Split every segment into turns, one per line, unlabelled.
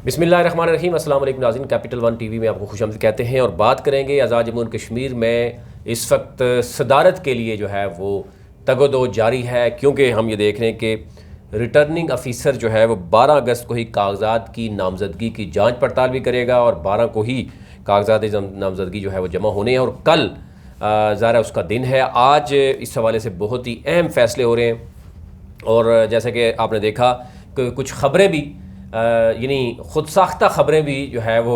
बिस्मिल्लाहिर्रहमानिर्रहीम। अस्सलाम वालेकुम नाज़रीन, कैपिटल वन टीवी में आपको खुशामदीद कहते हैं और बात करेंगे आज़ाद जम्मू एंड कश्मीर में इस वक्त सदारत के लिए जो है वो तगोदो जारी है, क्योंकि हम ये देख रहे हैं कि रिटर्निंग अफीसर जो है वो 12 अगस्त को ही कागजात की नामजदगी की जांच पड़ताल भी करेगा और 12 को ही कागजात नामजदगी जो है वो जमा होने हैं और कल ज़ाहिर उसका दिन है। आज इस हवाले से बहुत ही अहम फ़ैसले हो रहे हैं और जैसे कि आपने देखा कि कुछ ख़बरें भी यानी ख़ुद साख्ता ख़बरें भी जो है वो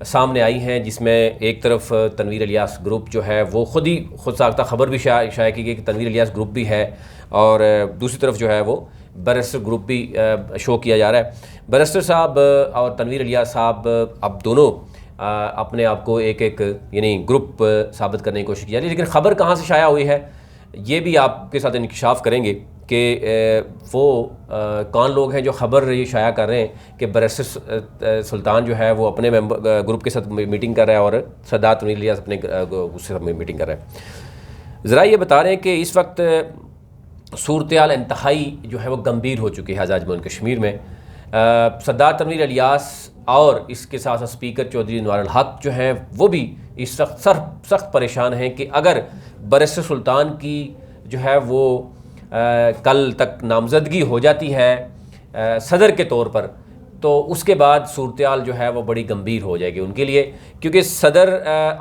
सामने आई हैं, जिसमें एक तरफ तनवीर इलियास ग्रुप जो है वो ख़ुद साख्ता ख़बर भी शाया की गई कि तनवीर इलियास ग्रुप भी है और दूसरी तरफ जो है वो बैरिस्टर ग्रुप भी शो किया जा रहा है। बैरिस्टर साहब और तनवीर इलियास साहब अब दोनों अपने आप को एक यानी ग्रुप साबित करने की कोशिश की जा रही है, लेकिन ख़बर कहाँ से शाया हुई है ये भी आपके साथ इंकशाफ करेंगे कि वो कौन लोग हैं जो ख़बर ये शाया कर रहे हैं कि बैरिस्टर सुल्तान जो है वो अपने मेंबर ग्रुप के साथ मीटिंग कर रहा है और सरदार तनवीर इलियास अपने उसके साथ मीटिंग कर रहा है। ज़रा ये बता रहे हैं कि इस वक्त सूरत-ए-हाल इंतहाई जो है वो गंभीर हो चुकी है आज़ाद जम्मू एंड कश्मीर में। सरदार तनवीर इलियास और इसके साथ साथ स्पीकर चौधरी अनवारुल हक जो हैं वो भी इस वक्त सख्त परेशान हैं कि अगर बैरिस्टर सुल्तान की जो है वो कल तक नामजदगी हो जाती है सदर के तौर पर, तो उसके बाद सूरत-ए-हाल जो है वो बड़ी गंभीर हो जाएगी उनके लिए, क्योंकि सदर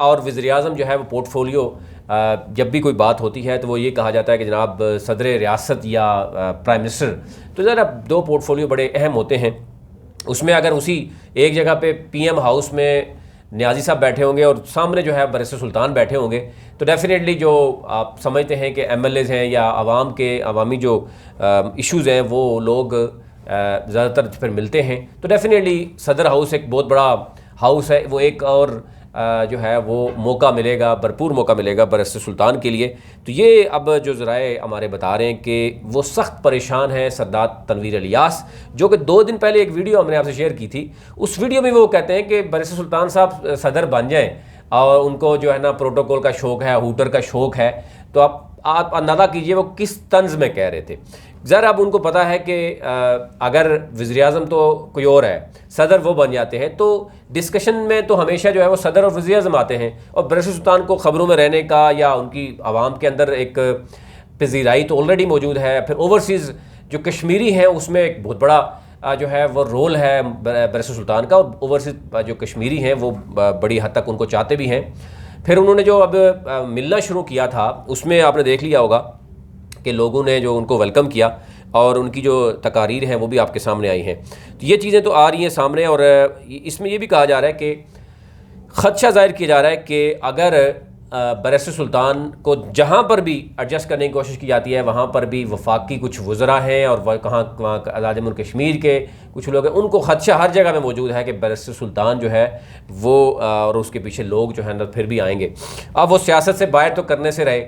और वज़ीर-ए-आज़म जो है वो पोर्टफोलियो जब भी कोई बात होती है तो वो ये कहा जाता है कि जनाब सदर रियासत या प्राइम मिनिस्टर, तो ज़रा दो पोर्टफोलियो बड़े अहम होते हैं। उसमें अगर उसी एक जगह पे पीएम हाउस में नियाज़ी साहब बैठे होंगे और सामने जो है बैरिस्टर सुल्तान बैठे होंगे, तो डेफिनेटली जो आप समझते हैं कि एमएलएज़ हैं या अवामी जो इश्यूज़ हैं वो लोग ज़्यादातर फिर मिलते हैं, तो डेफिनेटली सदर हाउस एक बहुत बड़ा हाउस है, वो एक और जो है वो मौका मिलेगा, भरपूर मौका मिलेगा बैरिस्टर सुल्तान के लिए। तो ये अब जो ज़राए हमारे बता रहे हैं कि वो सख्त परेशान है सरदार तनवीर इलियास, जो कि 2 दिन पहले एक वीडियो हमने आपसे शेयर की थी। उस वीडियो में वो कहते हैं कि बैरिस्टर सुल्तान साहब सदर बन जाएँ और उनको जो है ना प्रोटोकॉल का शौक़ है, हूटर का शौक़ है, तो आप अंदाज़ा कीजिए वो किस तंज़ में कह रहे थे। ज़रा अब उनको पता है कि अगर वज़ीर-ए-आज़म तो कोई और है, सदर वो बन जाते हैं, तो डिस्कशन में तो हमेशा जो है वो सदर और वज़ीर-ए-आज़म आते हैं और बैरिस्टर सुल्तान को ख़बरों में रहने का या उनकी आवाम के अंदर एक पजीराई तो ऑलरेडी मौजूद है। फिर ओवरसीज़ जो कश्मीरी हैं उसमें एक बहुत बड़ा जो है वो रोल है बैरिस्टर सुल्तान का, और ओवरसीज़ जो कश्मीरी हैं वो बड़ी हद तक उनको चाहते भी हैं। फिर उन्होंने जो अब मिलना शुरू किया था उसमें आपने देख लिया होगा कि लोगों ने जो उनको वेलकम किया और उनकी जो तकारीर हैं वो भी आपके सामने आई हैं। तो ये चीज़ें तो आ रही हैं सामने, और इसमें ये भी कहा जा रहा है कि ख़दशा ज़ाहिर किया जा रहा है कि अगर बैरिस्टर सुल्तान को जहाँ पर भी एडजस्ट करने की कोशिश की जाती है वहाँ पर भी वफाकी कुछ वज़रा हैं और वह वहाँ आज़ाद जम्मू कश्मीर के कुछ लोग हैं, उनको ख़दशा हर जगह में मौजूद है कि बैरिस्टर सुल्तान जो है वो और उसके पीछे लोग जो हैं ना फिर भी आएंगे। अब वो सियासत से बाहर तो करने से रहे,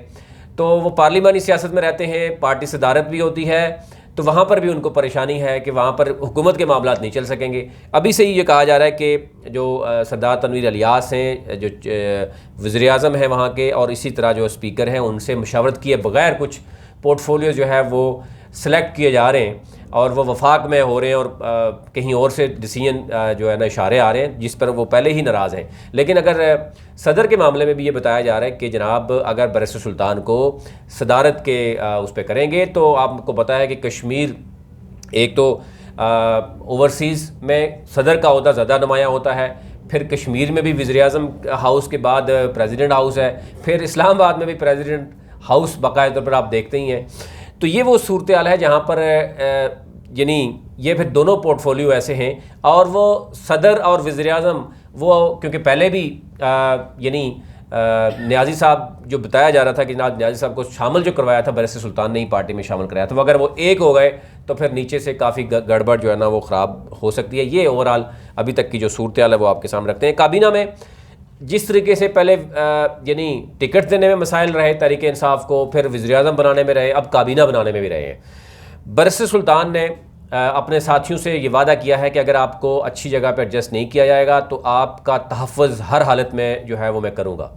तो वो पार्लिमानी सियासत में रहते हैं, पार्टी सदारत भी होती है, तो वहाँ पर भी उनको परेशानी है कि वहाँ पर हुकूमत के मामलात नहीं चल सकेंगे। अभी से ही ये कहा जा रहा है कि जो सरदार तनवीर इलियास हैं, जो वज़ीर-ए-आज़म हैं वहाँ के, और इसी तरह जो स्पीकर हैं, उनसे मशावरत किए बग़ैर कुछ पोर्टफोलियो जो है वो सिलेक्ट किए जा रहे हैं और वो वफाक में हो रहे हैं और कहीं और से डिसीजन जो है ना इशारे आ रहे हैं जिस पर वो पहले ही नाराज़ हैं। लेकिन अगर सदर के मामले में भी ये बताया जा रहा है कि जनाब अगर बैरिस्टर सुल्तान को सदारत के उस पर करेंगे, तो आपको पता है कि कश्मीर एक तो ओवरसीज़ में सदर का ओहदा ज़्यादा नुमायाँ होता है, फिर कश्मीर में भी वज़ीर-ए-आज़म हाउस के बाद प्रेसिडेंट हाउस है, फिर इस्लामाबाद में भी प्रेसिडेंट हाउस बाकायदा तौर पर आप देखते ही हैं। तो ये वो सूरत-ए-हाल है जहाँ पर यानी ये फिर दोनों पोर्टफोलियो ऐसे हैं, और वो सदर और वज़ीर-ए-आज़म वो क्योंकि पहले भी यानी नियाज़ी साहब जो बताया जा रहा था कि जनाब नियाज़ी साहब को शामिल जो करवाया था बैरिस्टर सुल्तान ने ही पार्टी में शामिल कराया था, तो अगर वो एक हो गए तो फिर नीचे से काफ़ी गड़बड़ जो है ना वो ख़राब हो सकती है। ये ओवरऑल अभी तक की जो सूरत-ए-हाल है वो आपके सामने रखते हैं। काबीना में जिस तरीके से पहले यानी टिकट देने में मसाइल रहे तहरीक इंसाफ को, फिर वज़ीर-ए-आज़म बनाने में रहे, अब काबीना बनाने में भी रहे हैं। बैरिस्टर सुल्तान ने अपने साथियों से ये वादा किया है कि अगर आपको अच्छी जगह पर एडजस्ट नहीं किया जाएगा तो आपका तहफ़्फ़ुज़ हर हालत में जो है वो मैं करूँगा।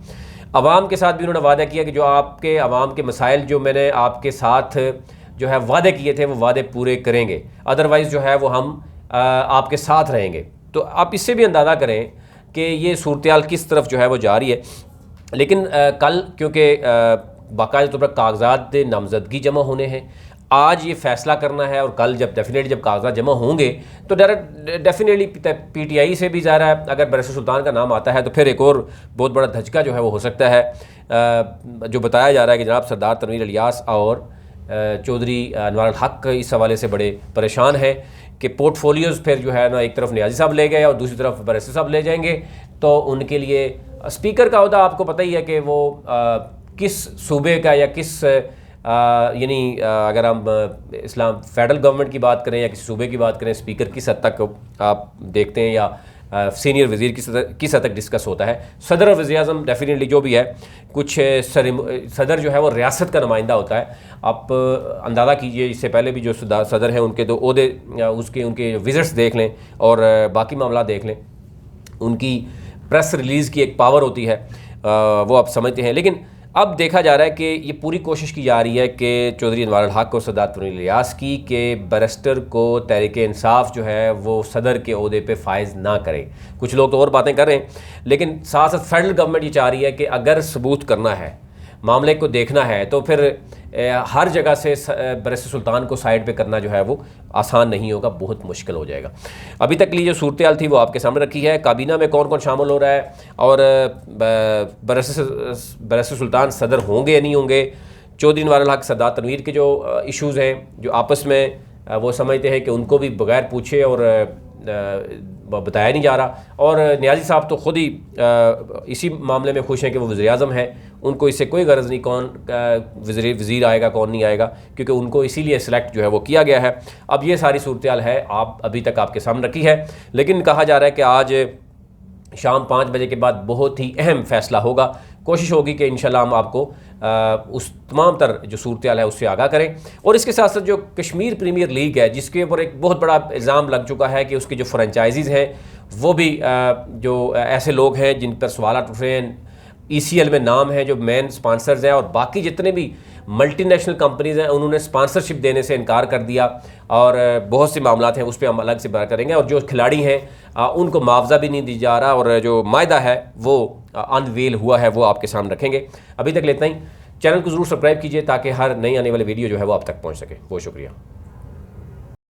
अवाम के साथ भी उन्होंने वादा किया कि जो आपके अवाम के मसाइल जो मैंने आपके साथ जो है वादे किए थे वो वादे पूरे करेंगे, अदरवाइज़ जो है वो हम आपके साथ रहेंगे। तो आप इससे भी अंदाज़ा करें कि ये सूरत किस तरफ जो है वो जा रही है। लेकिन कल क्योंकि बाकायदा तौर पर कागजात नामजदगी जमा होने हैं, आज ये फ़ैसला करना है, और कल जब डेफिनेटली जब कागजात जमा होंगे तो डेफिनेटली PTI से भी ज़ाहिर है अगर बैरिस्टर सुल्तान का नाम आता है तो फिर एक और बहुत बड़ा धचका जो है वो हो सकता है। जो बताया जा रहा है कि जनाब सरदार तनवीर इलियास और चौधरी अनवार हक इस हवाले से बड़े परेशान हैं कि पोर्टफोलियोज़ फिर जो है ना एक तरफ नियाज़ी साहब ले गए और दूसरी तरफ बैरिस्टर साहब ले जाएंगे, तो उनके लिए स्पीकर का अहदा आपको पता ही है कि वो किस सूबे का या किस यानी अगर हम इस्लाम फेडरल गवर्नमेंट की बात करें या किसी सूबे की बात करें, स्पीकर किस हद तक आप देखते हैं या सीनियर वज़ीर किस हद तक डिस्कस होता है। सदर और वज़ीर-ए-आज़म डेफिनेटली जो भी है, कुछ सदर जो है वो रियासत का नुमाइंदा होता है। आप अंदाज़ा कीजिए, इससे पहले भी जो सदर हैं उनके 2 ओहदे उनके विज़िट्स देख लें और बाकी मामला देख लें, उनकी प्रेस रिलीज़ की एक पावर होती है, वो आप समझते हैं। लेकिन अब देखा जा रहा है कि ये पूरी कोशिश की जा रही है कि चौधरी अनवार हक और सरदार तनवीर इलियास की कि बैरिस्टर को तहरीक इंसाफ जो है वो सदर के ओहदे पे फाइज ना करे। कुछ लोग तो और बातें कर रहे हैं, लेकिन साथ साथ फेडरल गवर्नमेंट ये चाह रही है कि अगर सबूत करना है, मामले को देखना है, तो फिर हर जगह से बैरिस्टर सुल्तान को साइड पे करना जो है वो आसान नहीं होगा, बहुत मुश्किल हो जाएगा। अभी तक लिए जो सूरत हाल थी वो आपके सामने रखी है। काबीना में कौन कौन शामिल हो रहा है और बैरिस्टर सुल्तान सदर होंगे या नहीं होंगे, चौधरी अनवार हक सरदार तनवीर के जो इश्यूज़ हैं जो आपस में वो समझते हैं कि उनको भी बगैर पूछे और बताया नहीं जा रहा, और नियाज़ी साहब तो ख़ुद ही इसी मामले में खुश हैं कि वो वज़ीर-ए-आज़म हैं, उनको इससे कोई गर्ज़ नहीं कौन वज़ीर आएगा कौन नहीं आएगा, क्योंकि उनको इसीलिए सिलेक्ट जो है वो किया गया है। अब ये सारी सूरत हाल है, आप अभी तक आपके सामने रखी है, लेकिन कहा जा रहा है कि आज शाम 5 बजे के बाद बहुत ही अहम फ़ैसला होगा। कोशिश होगी कि इंशाल्लाह हम आपको उस तमाम तर जो सूरत हाल है उससे आगाह करें। और इसके साथ साथ जो कश्मीर प्रीमियर लीग है, जिसके ऊपर एक बहुत बड़ा इल्ज़ाम लग चुका है कि उसके जो फ्रेंचाइजीज़ हैं वो भी जो ऐसे लोग हैं जिन पर सवाल उठ रहे हैं, ECL में नाम है जो मेन स्पॉन्सर्स हैं, और बाकी जितने भी मल्टीनेशनल कंपनीज़ हैं उन्होंने स्पॉन्सरशिप देने से इनकार कर दिया, और बहुत से मामला हैं उस पर हम अलग से बात करेंगे। और जो खिलाड़ी हैं उनको मुआवजा भी नहीं दिया जा रहा, और जो मायदा है वो अनवील हुआ है वो आपके सामने रखेंगे। अभी तक लेता ही, चैनल को ज़रूर सब्सक्राइब कीजिए ताकि हर नई आने वाली वीडियो जो है वो आप तक पहुँच सके। बहुत शुक्रिया।